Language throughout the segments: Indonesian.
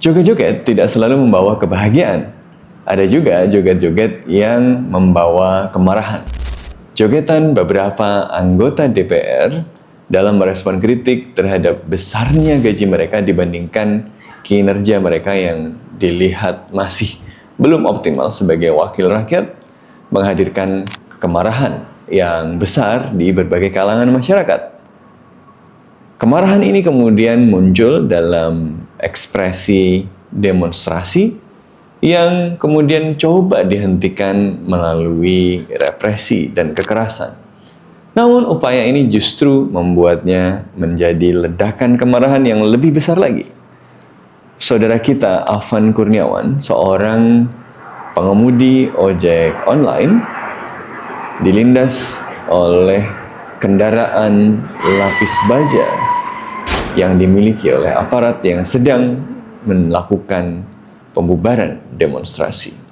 Joget-joget tidak selalu membawa kebahagiaan. Ada juga joget-joget yang membawa kemarahan. Jogetan beberapa anggota DPR dalam merespon kritik terhadap besarnya gaji mereka dibandingkan kinerja mereka yang dilihat masih belum optimal sebagai wakil rakyat, menghadirkan kemarahan yang besar di berbagai kalangan masyarakat. Kemarahan ini kemudian muncul dalam ekspresi demonstrasi yang kemudian coba dihentikan melalui represi dan kekerasan. Namun upaya ini justru membuatnya menjadi ledakan kemarahan yang lebih besar lagi. Saudara kita Afan Kurniawan, seorang pengemudi ojek online, dilindas oleh kendaraan lapis baja yang dimiliki oleh aparat yang sedang melakukan pembubaran demonstrasi.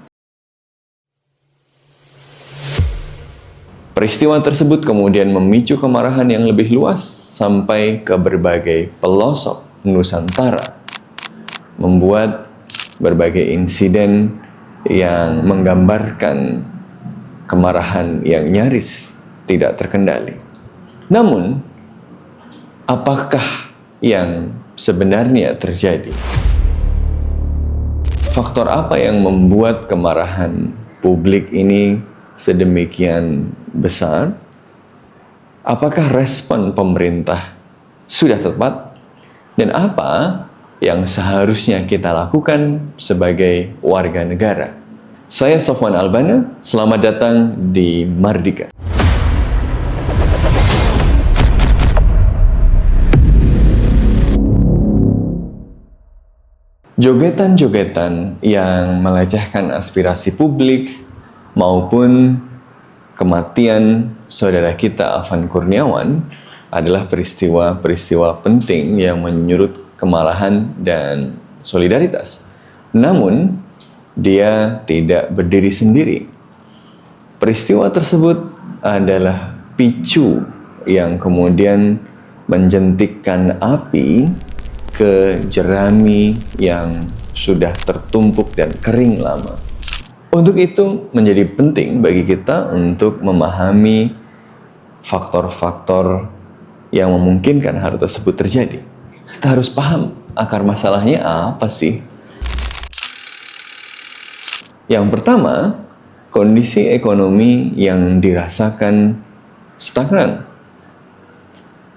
Peristiwa tersebut kemudian memicu kemarahan yang lebih luas sampai ke berbagai pelosok Nusantara, membuat berbagai insiden yang menggambarkan kemarahan yang nyaris tidak terkendali. Namun, apakah yang sebenarnya terjadi? Faktor apa yang membuat kemarahan publik ini sedemikian besar? Apakah respon pemerintah sudah tepat? Dan apa yang seharusnya kita lakukan sebagai warga negara? Saya Sofwan Albana, selamat datang di Mardika. Jogetan-jogetan yang melecehkan aspirasi publik maupun kematian saudara kita Afan Kurniawan adalah peristiwa-peristiwa penting yang menyurut kemarahan dan solidaritas. Namun, dia tidak berdiri sendiri. Peristiwa tersebut adalah picu yang kemudian menjentikkan api ke jerami yang sudah tertumpuk dan kering lama. Untuk itu menjadi penting bagi kita untuk memahami faktor-faktor yang memungkinkan hal tersebut terjadi. Kita harus paham akar masalahnya apa sih? Yang pertama, kondisi ekonomi yang dirasakan stagnan.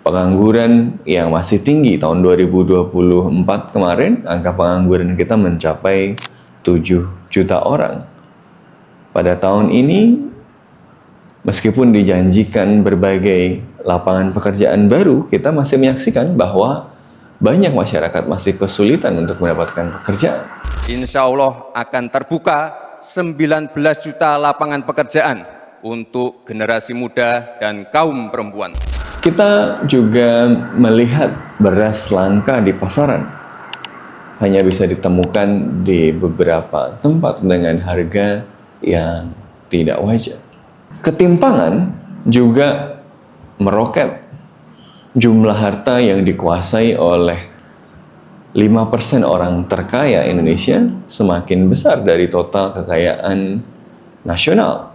Pengangguran yang masih tinggi tahun 2024 kemarin, angka pengangguran kita mencapai 7 juta orang. Pada tahun ini, meskipun dijanjikan berbagai lapangan pekerjaan baru, kita masih menyaksikan bahwa banyak masyarakat masih kesulitan untuk mendapatkan pekerjaan. Insya Allah akan terbuka 19 juta lapangan pekerjaan untuk generasi muda dan kaum perempuan. Kita juga melihat beras langka di pasaran. Hanya bisa ditemukan di beberapa tempat dengan harga yang tidak wajar. Ketimpangan juga meroket. Jumlah harta yang dikuasai oleh 5% orang terkaya Indonesia semakin besar dari total kekayaan nasional.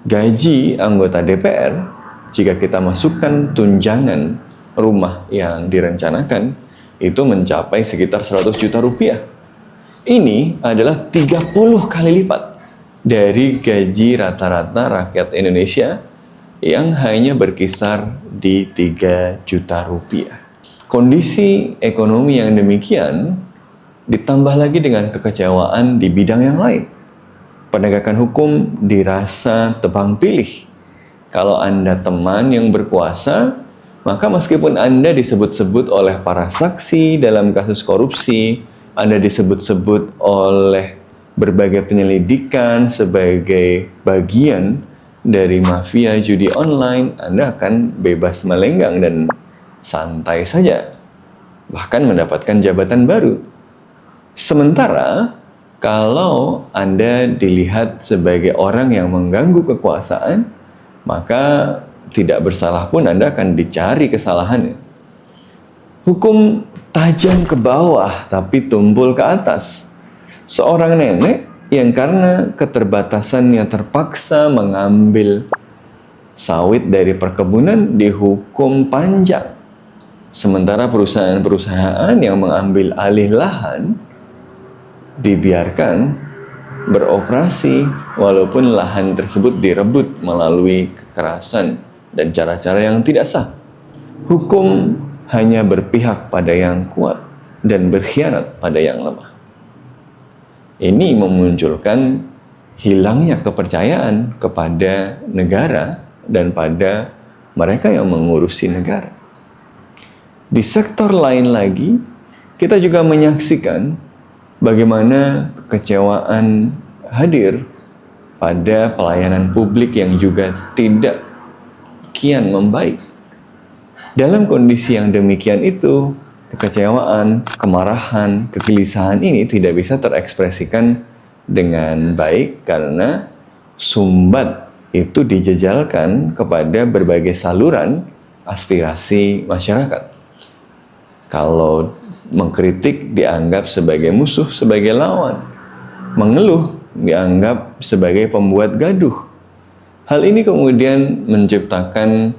Gaji anggota DPR, jika kita masukkan tunjangan rumah yang direncanakan, itu mencapai sekitar 100 juta rupiah. Ini adalah 30 kali lipat dari gaji rata-rata rakyat Indonesia yang hanya berkisar di 3 juta rupiah. Kondisi ekonomi yang demikian ditambah lagi dengan kekecewaan di bidang yang lain. Penegakan hukum dirasa tebang pilih. Kalau Anda teman yang berkuasa, maka meskipun Anda disebut-sebut oleh para saksi dalam kasus korupsi, Anda disebut-sebut oleh berbagai penyelidikan sebagai bagian dari mafia judi online, Anda akan bebas melenggang dan santai saja, bahkan mendapatkan jabatan baru. Sementara, kalau Anda dilihat sebagai orang yang mengganggu kekuasaan, maka tidak bersalah pun Anda akan dicari kesalahannya. Hukum tajam ke bawah tapi tumpul ke atas. Seorang nenek yang karena keterbatasannya terpaksa mengambil sawit dari perkebunan dihukum panjang. Sementara perusahaan-perusahaan yang mengambil alih lahan dibiarkan beroperasi walaupun lahan tersebut direbut melalui kekerasan dan cara-cara yang tidak sah. Hukum hanya berpihak pada yang kuat dan berkhianat pada yang lemah. Ini memunculkan hilangnya kepercayaan kepada negara dan pada mereka yang mengurusi negara. Di sektor lain lagi, kita juga menyaksikan bagaimana kekecewaan hadir pada pelayanan publik yang juga tidak kian membaik. Dalam kondisi yang demikian itu, kekecewaan, kemarahan, kegelisahan ini tidak bisa terekspresikan dengan baik karena sumbat itu dijejalkan kepada berbagai saluran aspirasi masyarakat. Kalau mengkritik dianggap sebagai musuh, sebagai lawan. Mengeluh dianggap sebagai pembuat gaduh. Hal ini kemudian menciptakan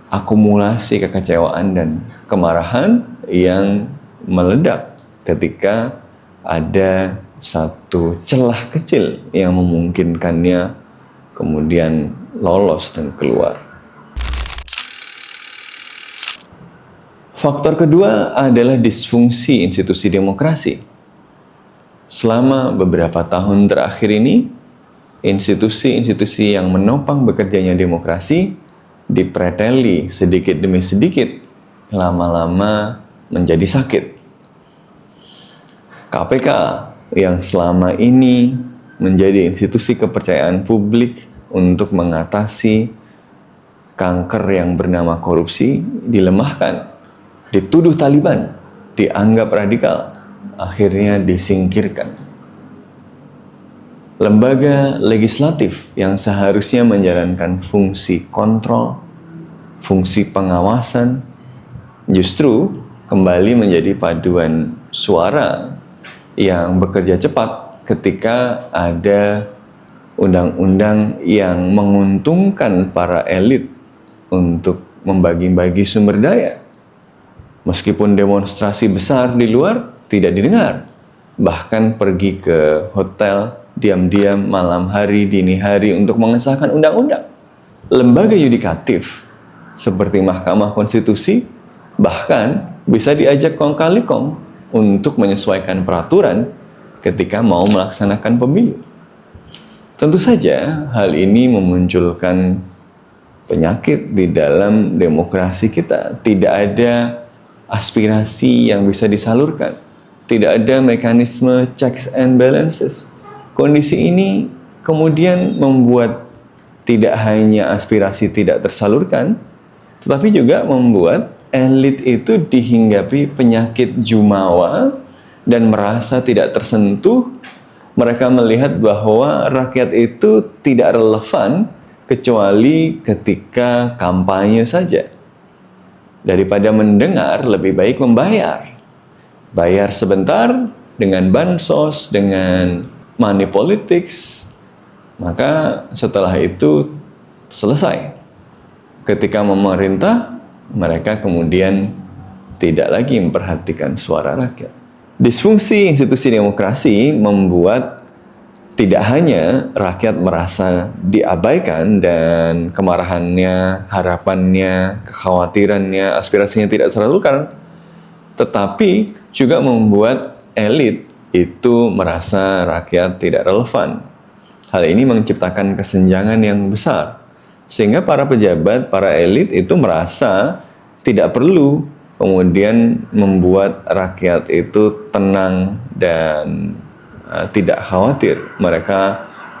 akumulasi kekecewaan dan kemarahan yang meledak ketika ada satu celah kecil yang memungkinkannya kemudian lolos dan keluar. Faktor kedua adalah disfungsi institusi demokrasi. Selama beberapa tahun terakhir ini, institusi-institusi yang menopang bekerjanya demokrasi dipreteli sedikit demi sedikit, lama-lama menjadi sakit. KPK yang selama ini menjadi institusi kepercayaan publik untuk mengatasi kanker yang bernama korupsi dilemahkan, dituduh Taliban, dianggap radikal, akhirnya disingkirkan. Lembaga legislatif yang seharusnya menjalankan fungsi kontrol, fungsi pengawasan, justru kembali menjadi paduan suara yang bekerja cepat ketika ada undang-undang yang menguntungkan para elit untuk membagi-bagi sumber daya. Meskipun demonstrasi besar di luar tidak didengar, bahkan pergi ke hotel diam-diam malam hari, dini hari untuk mengesahkan undang-undang. Lembaga yudikatif seperti Mahkamah Konstitusi bahkan bisa diajak kong kali kong untuk menyesuaikan peraturan ketika mau melaksanakan pemilu. Tentu saja hal ini memunculkan penyakit di dalam demokrasi kita. Tidak ada aspirasi yang bisa disalurkan. Tidak ada mekanisme checks and balances. Kondisi ini kemudian membuat tidak hanya aspirasi tidak tersalurkan, tetapi juga membuat elit itu dihinggapi penyakit jumawa dan merasa tidak tersentuh. Mereka melihat bahwa rakyat itu tidak relevan kecuali ketika kampanye saja. Daripada mendengar, lebih baik membayar. Bayar sebentar dengan bansos, dengan money politics, maka setelah itu selesai. Ketika memerintah, mereka kemudian tidak lagi memperhatikan suara rakyat. Disfungsi institusi demokrasi membuat tidak hanya rakyat merasa diabaikan dan kemarahannya, harapannya, kekhawatirannya, aspirasinya tidak tersalurkan, tetapi juga membuat elit itu merasa rakyat tidak relevan. Hal ini menciptakan kesenjangan yang besar, sehingga para pejabat, para elit itu merasa tidak perlu kemudian membuat rakyat itu tenang dan tidak khawatir. Mereka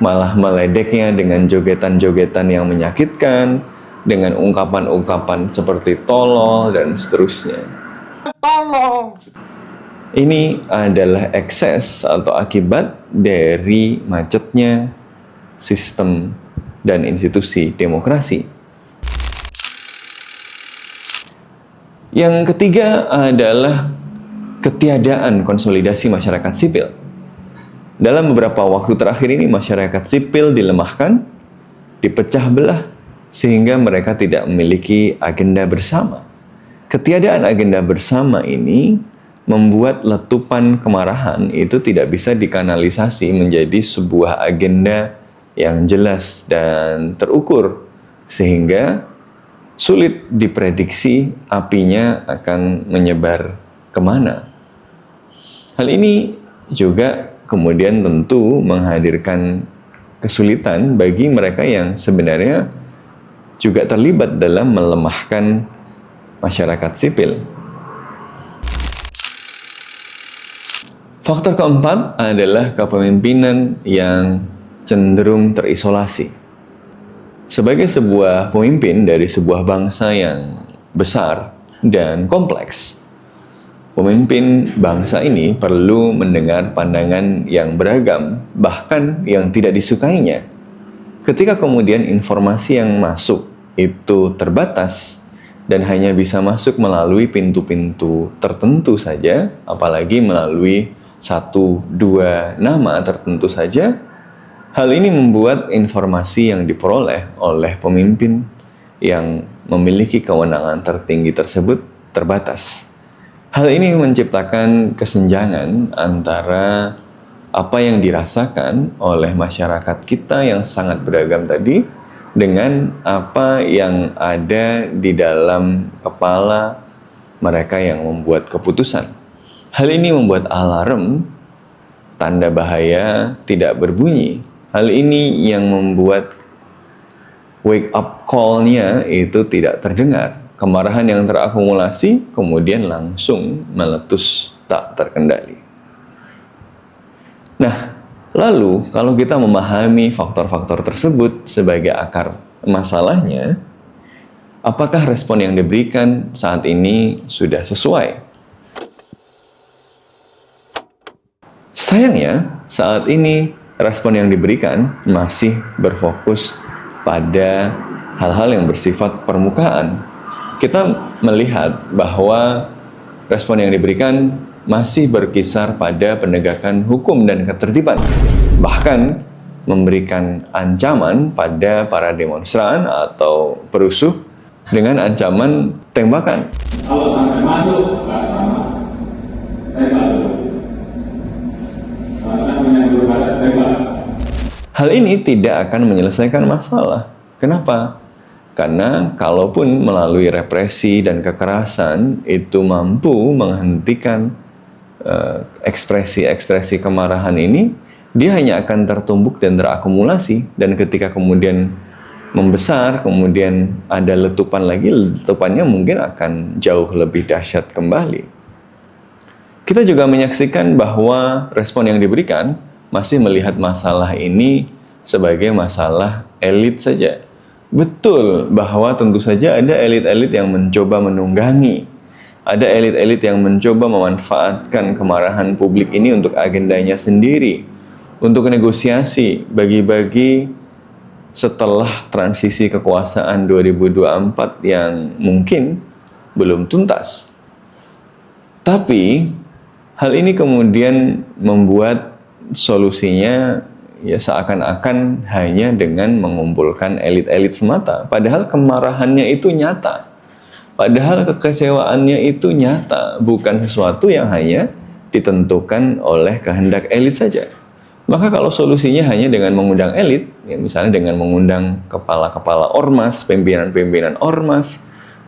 malah meledeknya dengan jogetan-jogetan yang menyakitkan, dengan ungkapan-ungkapan seperti tolol dan seterusnya. Tolong! Ini adalah ekses atau akibat dari macetnya sistem dan institusi demokrasi. Yang ketiga adalah ketiadaan konsolidasi masyarakat sipil. Dalam beberapa waktu terakhir ini masyarakat sipil dilemahkan, dipecah belah, sehingga mereka tidak memiliki agenda bersama. Ketiadaan agenda bersama ini membuat letupan kemarahan itu tidak bisa dikanalisasi menjadi sebuah agenda yang jelas dan terukur, sehingga sulit diprediksi apinya akan menyebar kemana. Hal ini juga kemudian tentu menghadirkan kesulitan bagi mereka yang sebenarnya juga terlibat dalam melemahkan masyarakat sipil. Faktor keempat adalah kepemimpinan yang cenderung terisolasi. Sebagai sebuah pemimpin dari sebuah bangsa yang besar dan kompleks, pemimpin bangsa ini perlu mendengar pandangan yang beragam, bahkan yang tidak disukainya. Ketika kemudian informasi yang masuk itu terbatas dan hanya bisa masuk melalui pintu-pintu tertentu saja, apalagi melalui 1-2 nama tertentu saja, hal ini membuat informasi yang diperoleh oleh pemimpin yang memiliki kewenangan tertinggi tersebut terbatas. Hal ini menciptakan kesenjangan antara apa yang dirasakan oleh masyarakat kita yang sangat beragam tadi dengan apa yang ada di dalam kepala mereka yang membuat keputusan. Hal ini membuat alarm tanda bahaya tidak berbunyi. Hal ini yang membuat wake up call-nya itu tidak terdengar. Kemarahan yang terakumulasi kemudian langsung meletus tak terkendali. Nah, lalu kalau kita memahami faktor-faktor tersebut sebagai akar masalahnya, apakah respon yang diberikan saat ini sudah sesuai? Sayangnya, saat ini respon yang diberikan masih berfokus pada hal-hal yang bersifat permukaan. Kita melihat bahwa respon yang diberikan masih berkisar pada penegakan hukum dan ketertiban, bahkan memberikan ancaman pada para demonstran atau perusuh dengan ancaman tembakan. Kalau sampai masuk, nggak sama. Tembak. Karena menyambut pada tembak. Hal ini tidak akan menyelesaikan masalah. Kenapa? Karena kalaupun melalui represi dan kekerasan itu mampu menghentikan ekspresi-ekspresi kemarahan ini, dia hanya akan tertumbuk dan terakumulasi, dan ketika kemudian membesar, kemudian ada letupan lagi, letupannya mungkin akan jauh lebih dahsyat kembali. Kita juga menyaksikan bahwa respon yang diberikan masih melihat masalah ini sebagai masalah elit saja. Betul bahwa tentu saja ada elit-elit yang mencoba menunggangi. Ada elit-elit yang mencoba memanfaatkan kemarahan publik ini untuk agendanya sendiri. Untuk negosiasi, bagi-bagi setelah transisi kekuasaan 2024 yang mungkin belum tuntas. Tapi, hal ini kemudian membuat solusinya ya seakan-akan hanya dengan mengumpulkan elit-elit semata. Padahal kemarahannya itu nyata. Padahal kekecewaannya itu nyata. Bukan sesuatu yang hanya ditentukan oleh kehendak elit saja. Maka kalau solusinya hanya dengan mengundang elit, ya misalnya dengan mengundang kepala-kepala ormas, pimpinan-pimpinan ormas,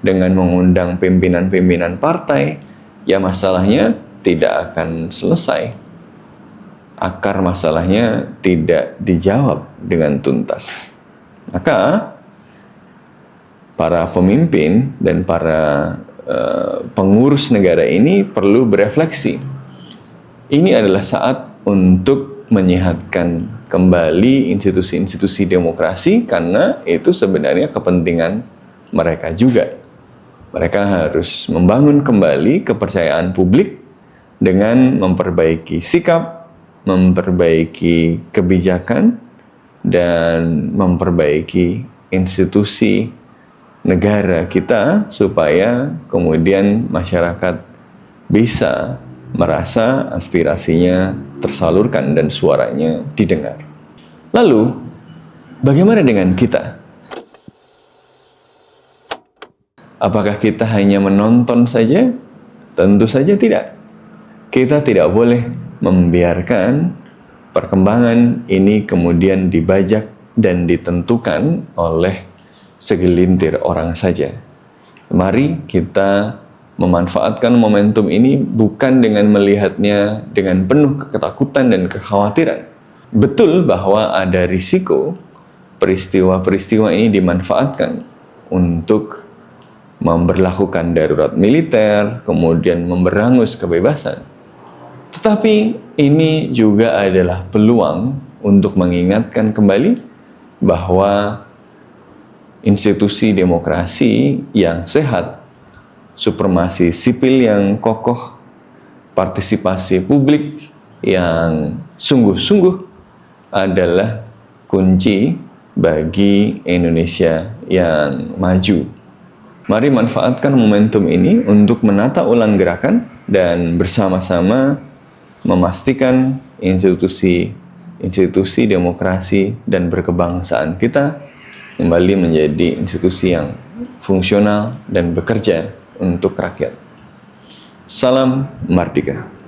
dengan mengundang pimpinan-pimpinan partai, ya masalahnya tidak akan selesai. Akar masalahnya tidak dijawab dengan tuntas. Maka para pemimpin dan para pengurus negara ini perlu berefleksi. Ini adalah saat untuk menyehatkan kembali institusi-institusi demokrasi, karena itu sebenarnya kepentingan mereka juga. Mereka harus membangun kembali kepercayaan publik dengan memperbaiki sikap, memperbaiki kebijakan, dan memperbaiki institusi negara kita supaya kemudian masyarakat bisa merasa aspirasinya tersalurkan dan suaranya didengar. Lalu, bagaimana dengan kita? Apakah kita hanya menonton saja? Tentu saja tidak. Kita tidak boleh membiarkan perkembangan ini kemudian dibajak dan ditentukan oleh segelintir orang saja. Mari kita memanfaatkan momentum ini bukan dengan melihatnya dengan penuh ketakutan dan kekhawatiran. Betul bahwa ada risiko peristiwa-peristiwa ini dimanfaatkan untuk memberlakukan darurat militer, kemudian memberangus kebebasan. Tetapi ini juga adalah peluang untuk mengingatkan kembali bahwa institusi demokrasi yang sehat, supremasi sipil yang kokoh, partisipasi publik yang sungguh-sungguh adalah kunci bagi Indonesia yang maju. Mari manfaatkan momentum ini untuk menata ulang gerakan dan bersama-sama memastikan institusi demokrasi dan berkebangsaan kita kembali menjadi institusi yang fungsional dan bekerja untuk rakyat. Salam Mardika.